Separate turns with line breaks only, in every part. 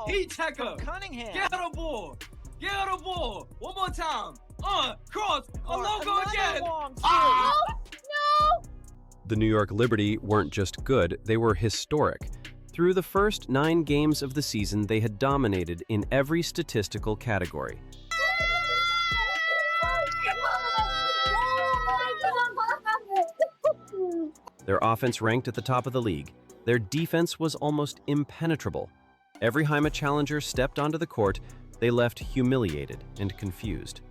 Heat checker.
Cunningham.
Get her the ball. Get her the ball. One more time. Cross. A logo again.
Oh, no!
The New York Liberty weren't just good, they were historic. Through the first 9 games of the season, they had dominated in every statistical category. Their offense ranked at the top of the league. Their defense was almost impenetrable. Every time a challenger stepped onto the court, they left humiliated and confused.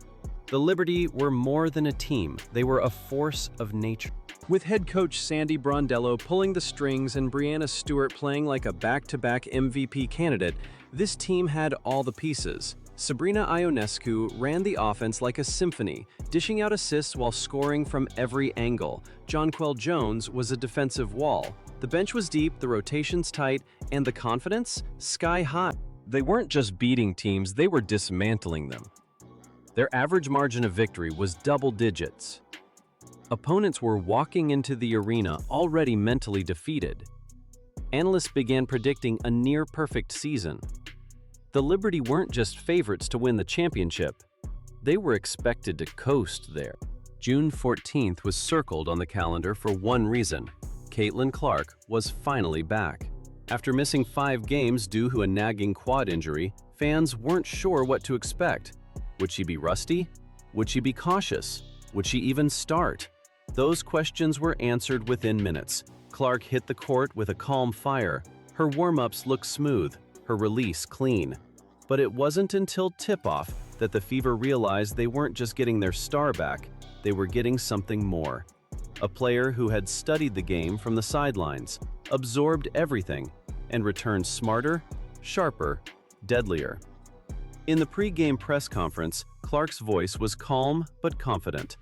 The Liberty were more than a team, they were a force of nature. With head coach Sandy Brondello pulling the strings and Breanna Stewart playing like a back-to-back MVP candidate, this team had all the pieces. Sabrina Ionescu ran the offense like a symphony, dishing out assists while scoring from every angle. Jonquel Jones was a defensive wall. The bench was deep, the rotations tight, and the confidence sky high. They weren't just beating teams, they were dismantling them. Their average margin of victory was double digits. Opponents were walking into the arena already mentally defeated. Analysts began predicting a near-perfect season. The Liberty weren't just favorites to win the championship. They were expected to coast there. June 14th was circled on the calendar for one reason. Caitlin Clark was finally back. After missing 5 games due to a nagging quad injury, fans weren't sure what to expect. Would she be rusty? Would she be cautious? Would she even start? Those questions were answered within minutes. Clark hit the court with a calm fire. Her warm-ups looked smooth, her release clean. But it wasn't until tip-off that the Fever realized they weren't just getting their star back, they were getting something more. A player who had studied the game from the sidelines, absorbed everything, and returned smarter, sharper, deadlier. In the pre-game press conference, Clark's voice was calm but confident.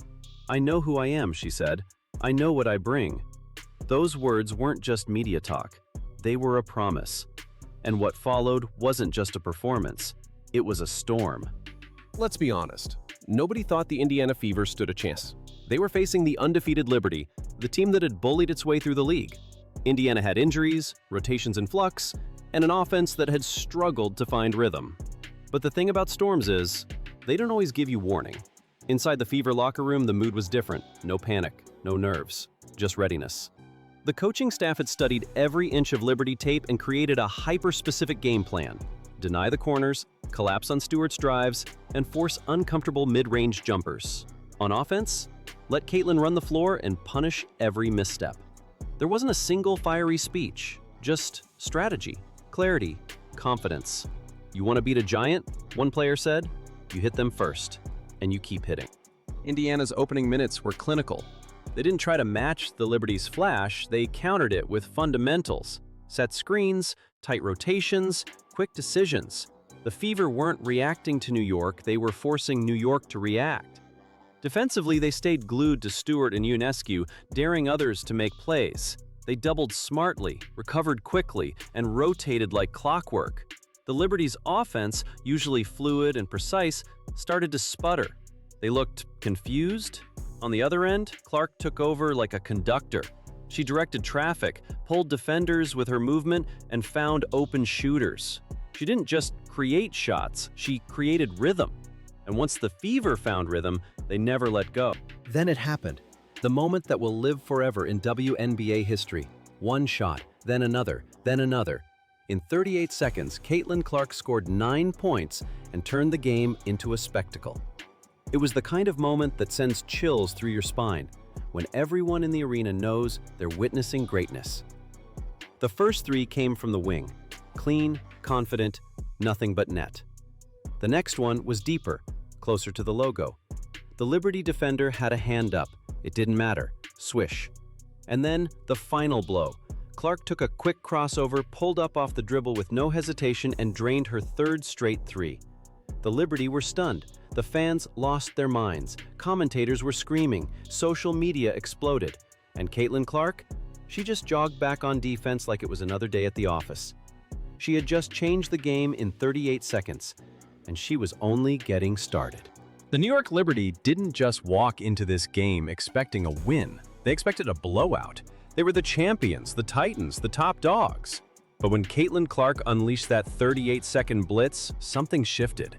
"I know who I am," she said. "I know what I bring." Those words weren't just media talk. They were a promise. And what followed wasn't just a performance. It was a storm.
Let's be honest. Nobody thought the Indiana Fever stood a chance. They were facing the undefeated Liberty, the team that had bullied its way through the league. Indiana had injuries, rotations in flux, and an offense that had struggled to find rhythm. But the thing about storms is, they don't always give you warning. Inside the Fever locker room, the mood was different. No panic, no nerves, just readiness. The coaching staff had studied every inch of Liberty tape and created a hyper-specific game plan. Deny the corners, collapse on Stewart's drives, and force uncomfortable mid-range jumpers. On offense, let Caitlin run the floor and punish every misstep. There wasn't a single fiery speech, just strategy, clarity, confidence. You want to beat a giant? One player said, you hit them first, and you keep hitting. Indiana's opening minutes were clinical. They didn't try to match the Liberty's flash, they countered it with fundamentals. Set screens, tight rotations, quick decisions. The Fever weren't reacting to New York, they were forcing New York to react. Defensively, they stayed glued to Stewart and Ionescu, daring others to make plays. They doubled smartly, recovered quickly, and rotated like clockwork. The Liberty's offense, usually fluid and precise, started to sputter. They looked confused. On the other end, Clark took over like a conductor. She directed traffic, pulled defenders with her movement, and found open shooters. She didn't just create shots, she created rhythm. And once the Fever found rhythm, they never let go. Then it happened. The moment that will live forever in WNBA history. One shot, then another, then another. In 38 seconds, Caitlin Clark scored 9 points and turned the game into a spectacle. It was the kind of moment that sends chills through your spine, when everyone in the arena knows they're witnessing greatness. The first 3 came from the wing. Clean, confident, nothing but net. The next one was deeper, closer to the logo. The Liberty defender had a hand up. It didn't matter. Swish. And then the final blow. Clark took a quick crossover, pulled up off the dribble with no hesitation, and drained her 3rd straight 3. The Liberty were stunned. The fans lost their minds. Commentators were screaming. Social media exploded. And Caitlin Clark? She just jogged back on defense like it was another day at the office. She had just changed the game in 38 seconds, and she was only getting started. The New York Liberty didn't just walk into this game expecting a win. They expected a blowout. They were the champions, the titans, the top dogs. But when Caitlin Clark unleashed that 38-second blitz, something shifted.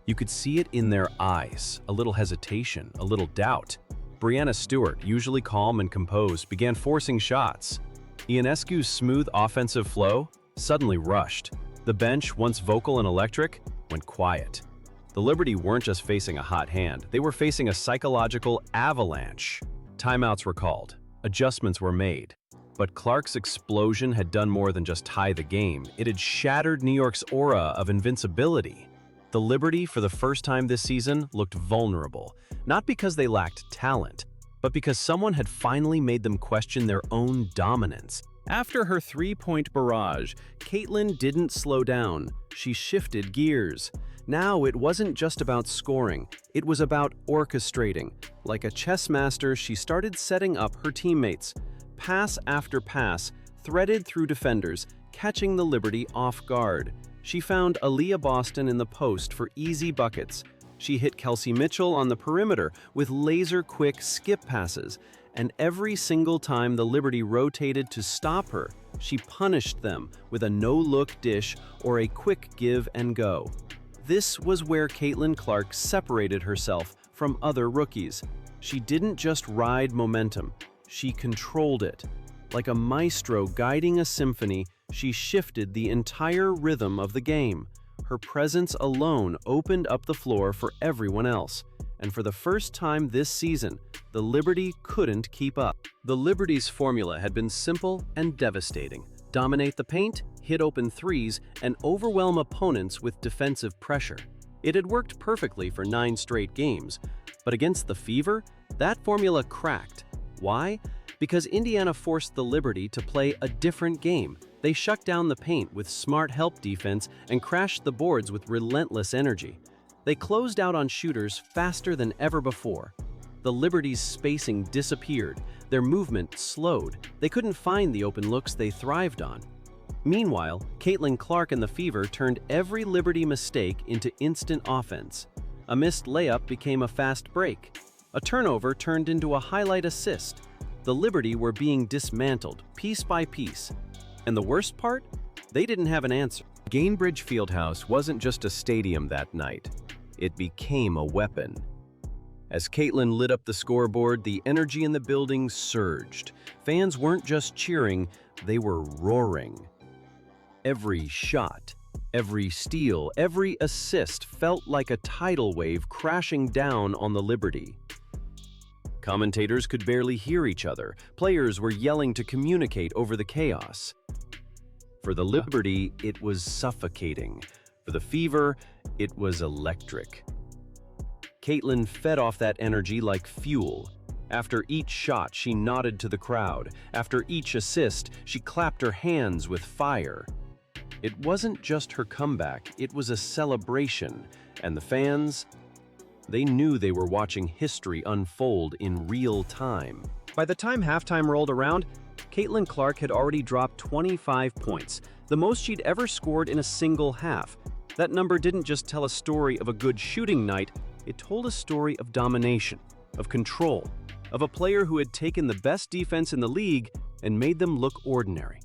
You could see it in their eyes, a little hesitation, a little doubt. Breanna Stewart, usually calm and composed, began forcing shots. Ionescu's smooth offensive flow suddenly rushed. The bench, once vocal and electric, went quiet. The Liberty weren't just facing a hot hand, they were facing a psychological avalanche. Timeouts were called, adjustments were made. But Clark's explosion had done more than just tie the game. It had shattered New York's aura of invincibility. The Liberty, for the first time this season, looked vulnerable, not because they lacked talent, but because someone had finally made them question their own dominance. After her three-point barrage, Caitlin didn't slow down. She shifted gears. Now it wasn't just about scoring, it was about orchestrating. Like a chess master, she started setting up her teammates. Pass after pass, threaded through defenders, catching the Liberty off guard. She found Aaliyah Boston in the post for easy buckets. She hit Kelsey Mitchell on the perimeter with laser-quick skip passes. And every single time the Liberty rotated to stop her, she punished them with a no-look dish or a quick give and go. This was where Caitlin Clark separated herself from other rookies. She didn't just ride momentum, she controlled it. Like a maestro guiding a symphony, she shifted the entire rhythm of the game. Her presence alone opened up the floor for everyone else. And for the first time this season, the Liberty couldn't keep up. The Liberty's formula had been simple and devastating. Dominate the paint, hit open threes, and overwhelm opponents with defensive pressure. It had worked perfectly for 9 straight games, but against the Fever, that formula cracked. Why? Because Indiana forced the Liberty to play a different game. They shut down the paint with smart help defense and crashed the boards with relentless energy. They closed out on shooters faster than ever before. The Liberty's spacing disappeared, their movement slowed. They couldn't find the open looks they thrived on. Meanwhile, Caitlin Clark and the Fever turned every Liberty mistake into instant offense. A missed layup became a fast break. A turnover turned into a highlight assist. The Liberty were being dismantled, piece by piece. And the worst part? They didn't have an answer. Gainbridge Fieldhouse wasn't just a stadium that night. It became a weapon. As Caitlin lit up the scoreboard, the energy in the building surged. Fans weren't just cheering, they were roaring. Every shot, every steal, every assist felt like a tidal wave crashing down on the Liberty. Commentators could barely hear each other. Players were yelling to communicate over the chaos. For the Liberty, it was suffocating. For the Fever, it was electric. Caitlin fed off that energy like fuel. After each shot, she nodded to the crowd. After each assist, she clapped her hands with fire. It wasn't just her comeback, it was a celebration. And the fans, they knew they were watching history unfold in real time. By the time halftime rolled around, Caitlin Clark had already dropped 25 points, the most she'd ever scored in a single half. That number didn't just tell a story of a good shooting night, it told a story of domination, of control, of a player who had taken the best defense in the league and made them look ordinary.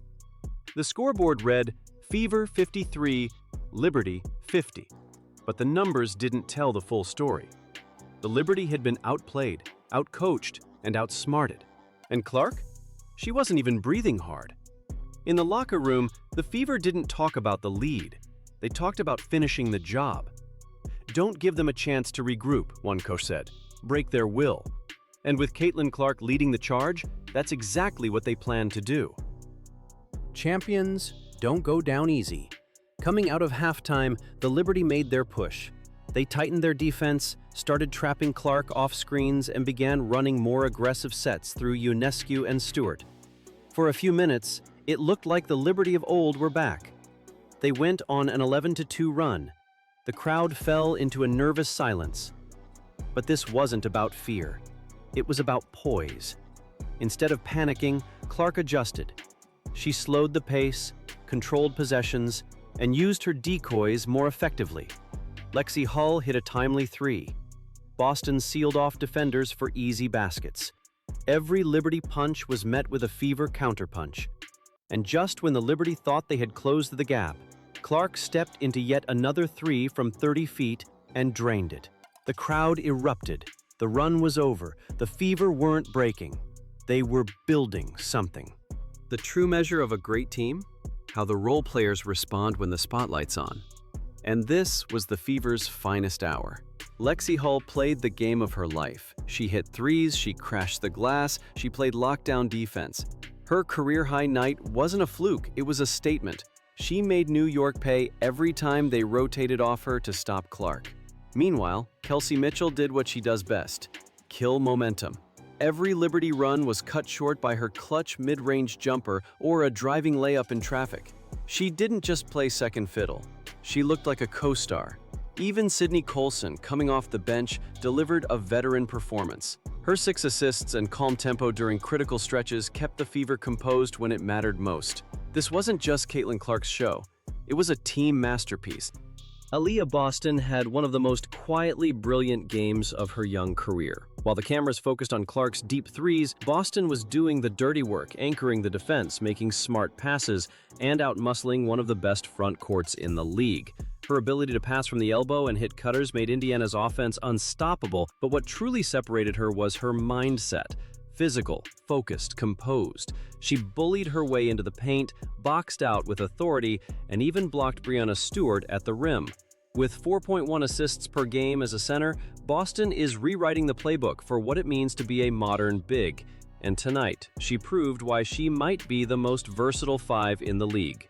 The scoreboard read, Fever 53, Liberty 50. But the numbers didn't tell the full story. The Liberty had been outplayed, outcoached, and outsmarted. And Clark? She wasn't even breathing hard. In the locker room, the Fever didn't talk about the lead. They talked about finishing the job. Don't give them a chance to regroup, one coach said. Break their will. And with Caitlin Clark leading the charge, that's exactly what they planned to do. Champions don't go down easy. Coming out of halftime, the Liberty made their push. They tightened their defense, started trapping Clark off screens, and began running more aggressive sets through Ionescu and Stewart. For a few minutes, it looked like the Liberty of old were back. They went on an 11-2 run. The crowd fell into a nervous silence. But this wasn't about fear. It was about poise. Instead of panicking, Clark adjusted. She slowed the pace, controlled possessions, and used her decoys more effectively. Lexie Hull hit a timely 3. Boston sealed off defenders for easy baskets. Every Liberty punch was met with a Fever counterpunch.
And just when the Liberty thought they had closed the gap, Clark stepped into yet another three from 30 feet and drained it. The crowd erupted. The run was over. The Fever weren't breaking. They were building something. The true measure of a great team? How the role players respond when the spotlight's on. And this was the Fever's finest hour. Lexie Hull played the game of her life. She hit threes, she crashed the glass, she played lockdown defense. Her career-high night wasn't a fluke, it was a statement. She made New York pay every time they rotated off her to stop Clark. Meanwhile, Kelsey Mitchell did what she does best: kill momentum. Every Liberty run was cut short by her clutch mid-range jumper or a driving layup in traffic. She didn't just play second fiddle. She looked like a co-star. Even Sydney Colson, coming off the bench, delivered a veteran performance. Her 6 assists and calm tempo during critical stretches kept the Fever composed when it mattered most. This wasn't just Caitlin Clark's show. It was a team masterpiece. Aaliyah Boston had one of the most quietly brilliant games of her young career. While the cameras focused on Clark's deep threes, Boston was doing the dirty work, anchoring the defense, making smart passes, and out-muscling one of the best front courts in the league. Her ability to pass from the elbow and hit cutters made Indiana's offense unstoppable, but what truly separated her was her mindset. Physical, focused, composed. She bullied her way into the paint, boxed out with authority, and even blocked Breanna Stewart at the rim. With 4.1 assists per game as a center, Boston is rewriting the playbook for what it means to be a modern big. And tonight, she proved why she might be the most versatile 5 in the league.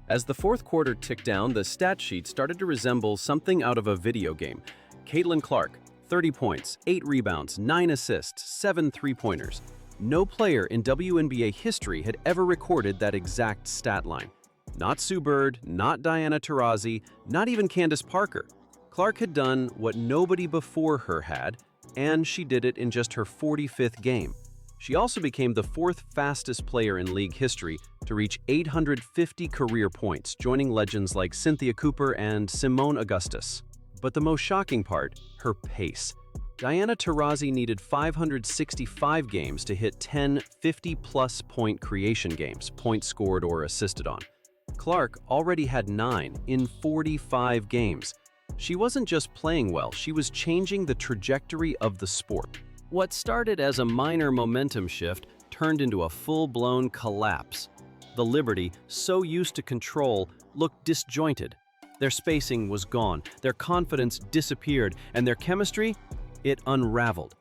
As the fourth quarter ticked down, the stat sheet started to resemble something out of a video game. Caitlin Clark, 30 points, 8 rebounds, 9 assists, 7 three-pointers. No player in WNBA history had ever recorded that exact stat line. Not Sue Bird, not Diana Taurasi, not even Candace Parker. Clark had done what nobody before her had, and she did it in just her 45th game. She also became the 4th fastest player in league history to reach 850 career points, joining legends like Cynthia Cooper and Simone Augustus. But the most shocking part, her pace. Diana Taurasi needed 565 games to hit 10 50-plus point creation games, points scored or assisted on. Clark already had 9 in 45 games. She wasn't just playing well, she was changing the trajectory of the sport. What started as a minor momentum shift turned into a full-blown collapse. The Liberty, so used to control, looked disjointed. Their spacing was gone, their confidence disappeared, and their chemistry, it unraveled.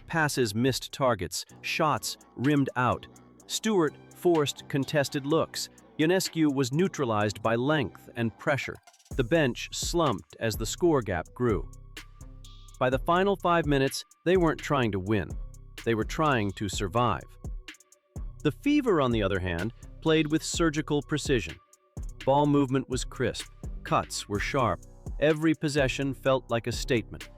Passes missed targets, shots rimmed out. Stewart forced contested looks. Ionescu was neutralized by length and pressure. The bench slumped as the score gap grew. By the final 5 minutes, they weren't trying to win. They were trying to survive. The Fever, on the other hand, played with surgical precision. Ball movement was crisp. Cuts were sharp. Every possession felt like a statement.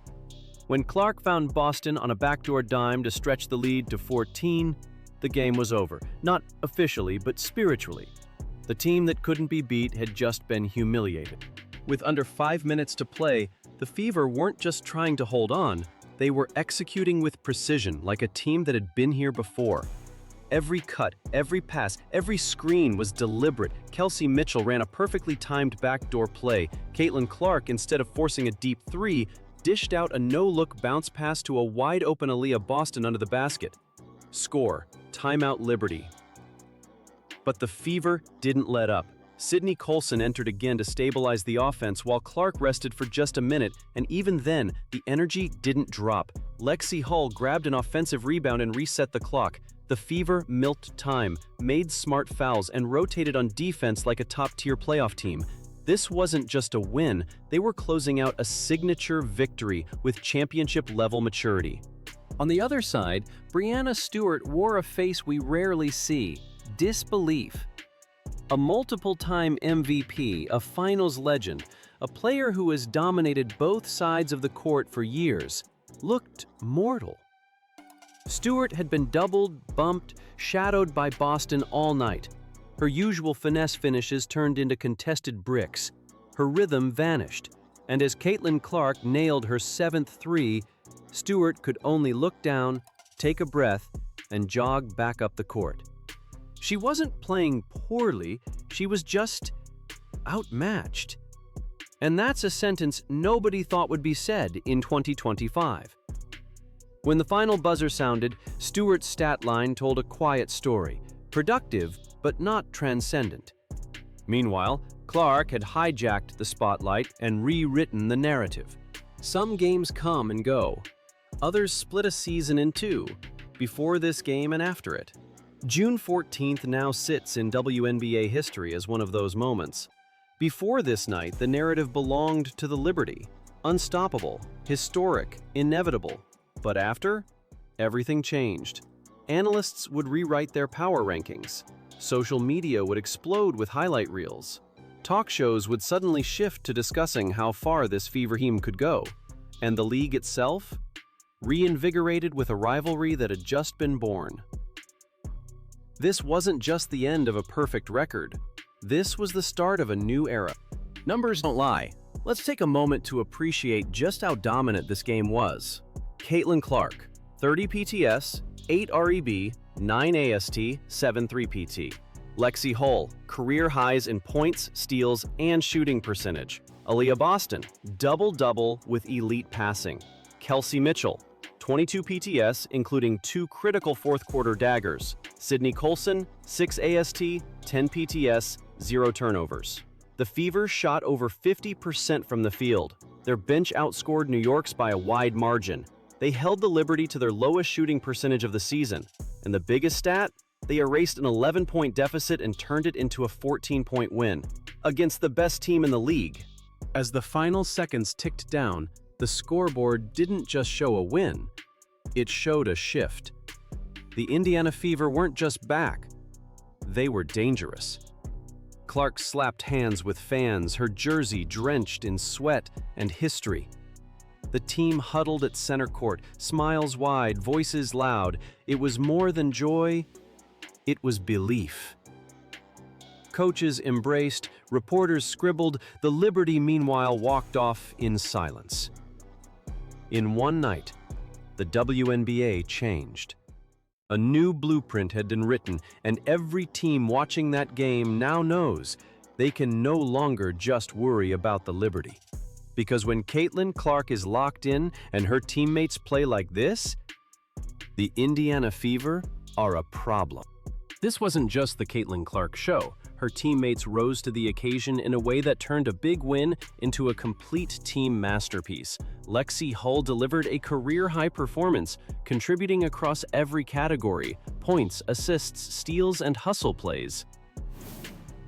When Clark found Boston on a backdoor dime to stretch the lead to 14, the game was over. Not officially, but spiritually. The team that couldn't be beat had just been humiliated. With under 5 minutes to play, the Fever weren't just trying to hold on, they were executing with precision like a team that had been here before. Every cut, every pass, every screen was deliberate. Kelsey Mitchell ran a perfectly timed backdoor play. Caitlin Clark, instead of forcing a deep 3, dished out a no-look bounce pass to a wide-open Aaliyah Boston under the basket. Score, timeout Liberty. But the Fever didn't let up. Sydney Colson entered again to stabilize the offense while Clark rested for just a minute, and even then, the energy didn't drop. Lexie Hull grabbed an offensive rebound and reset the clock. The Fever milked time, made smart fouls, and rotated on defense like a top-tier playoff team. This wasn't just a win, they were closing out a signature victory with championship-level maturity. On the other side, Breanna Stewart wore a face we rarely see: disbelief. A multiple-time MVP, a finals legend, a player who has dominated both sides of the court for years, looked mortal. Stewart had been doubled, bumped, shadowed by Boston all night. Her usual finesse finishes turned into contested bricks. Her rhythm vanished, and as Caitlin Clark nailed her 7th 3, Stewart could only look down, take a breath, and jog back up the court. She wasn't playing poorly, she was just outmatched. And that's a sentence nobody thought would be said in 2025. When the final buzzer sounded, Stewart's stat line told a quiet story, productive but not transcendent. Meanwhile, Clark had hijacked the spotlight and rewritten the narrative. Some games come and go. Others split a season in two, before this game and after it. June 14th now sits in WNBA history as one of those moments. Before this night, the narrative belonged to the Liberty. Unstoppable, historic, inevitable. But after, everything changed. Analysts would rewrite their power rankings. Social media would explode with highlight reels. Talk shows would suddenly shift to discussing how far this fever team could go. And the league itself? Reinvigorated with a rivalry that had just been born. This wasn't just the end of a perfect record. This was the start of a new era. Numbers don't lie. Let's take a moment to appreciate just how dominant this game was. Caitlin Clark, 30 PTS, 8 REB, 9 AST, 7 3PT. Lexie Hull, career highs in points, steals, and shooting percentage. Aaliyah Boston, double-double with elite passing. Kelsey Mitchell, 22 PTS, including 2 critical fourth-quarter daggers. Sydney Colson, 6 AST, 10 PTS, 0 turnovers. The Fever shot over 50% from the field. Their bench outscored New York's by a wide margin. They held the Liberty to their lowest shooting percentage of the season. And the biggest stat? They erased an 11-point deficit and turned it into a 14-point win against the best team in the league. As the final seconds ticked down, the scoreboard didn't just show a win, it showed a shift. The Indiana Fever weren't just back, they were dangerous. Clark slapped hands with fans, her jersey drenched in sweat and history. The team huddled at center court, smiles wide, voices loud. It was more than joy, it was belief. Coaches embraced, reporters scribbled, the Liberty meanwhile walked off in silence. In one night, the WNBA changed. A new blueprint had been written, and every team watching that game now knows they can no longer just worry about the Liberty. Because when Caitlin Clark is locked in and her teammates play like this, the Indiana Fever are a problem. This wasn't just the Caitlin Clark show. Her teammates rose to the occasion in a way that turned a big win into a complete team masterpiece. Lexie Hull delivered a career-high performance, contributing across every category: points, assists, steals, and hustle plays.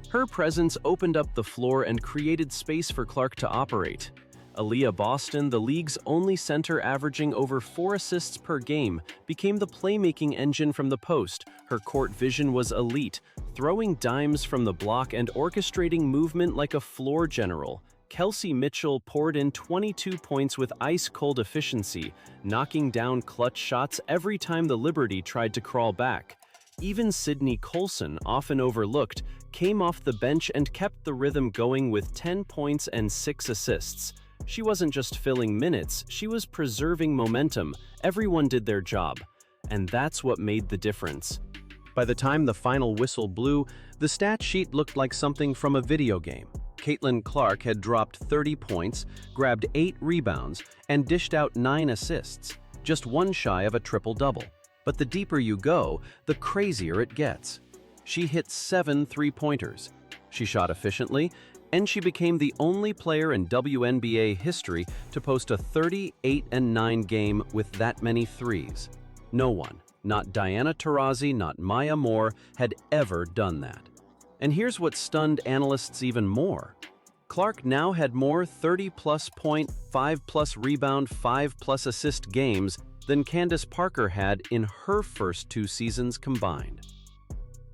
Her presence opened up the floor and created space for Clark to operate. Aaliyah Boston, the league's only center averaging over 4 assists per game, became the playmaking engine from the post. Her court vision was elite, throwing dimes from the block and orchestrating movement like a floor general. Kelsey Mitchell poured in 22 points with ice-cold efficiency, knocking down clutch shots every time the Liberty tried to crawl back. Even Sydney Colson, often overlooked, came off the bench and kept the rhythm going with 10 points and 6 assists. She wasn't just filling minutes, she was preserving momentum. Everyone did their job, and that's what made the difference. By the time the final whistle blew, the stat sheet looked like something from a video game. Caitlin Clark had dropped 30 points, grabbed 8 rebounds, and dished out 9 assists, just one shy of a triple-double. But the deeper you go, the crazier it gets. She hit 7 three-pointers. She shot efficiently, and she became the only player in WNBA history to post a 38-9 game with that many threes. No one, not Diana Taurasi, not Maya Moore, had ever done that. And here's what stunned analysts even more. Clark now had more 30-plus point, 5-plus rebound, 5-plus assist games than Candace Parker had in her first 2 seasons combined.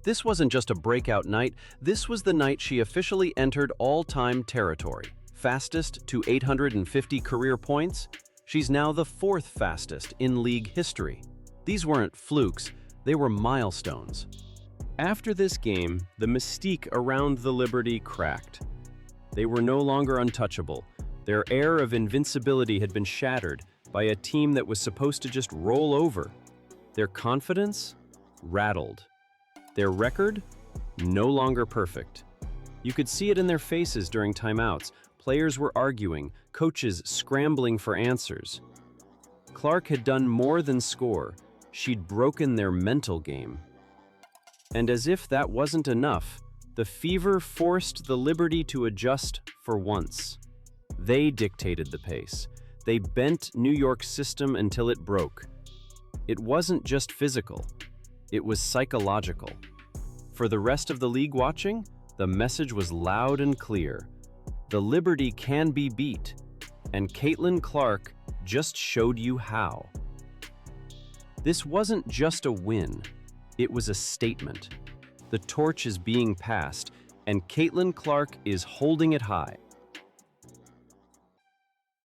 This wasn't just a breakout night, this was the night she officially entered all-time territory. Fastest to 850 career points, she's now the 4th fastest in league history. These weren't flukes, they were milestones. After this game, the mystique around the Liberty cracked. They were no longer untouchable. Their air of invincibility had been shattered by a team that was supposed to just roll over. Their confidence rattled. Their record? No longer perfect. You could see it in their faces during timeouts. Players were arguing, coaches scrambling for answers. Clark had done more than score. She'd broken their mental game. And as if that wasn't enough, the Fever forced the Liberty to adjust for once. They dictated the pace. They bent New York's system until it broke. It wasn't just physical, it was psychological. For the rest of the league watching, the message was loud and clear. The Liberty can be beat, and Caitlin Clark just showed you how. This wasn't just a win, it was a statement. The torch is being passed, and Caitlin Clark is holding it high.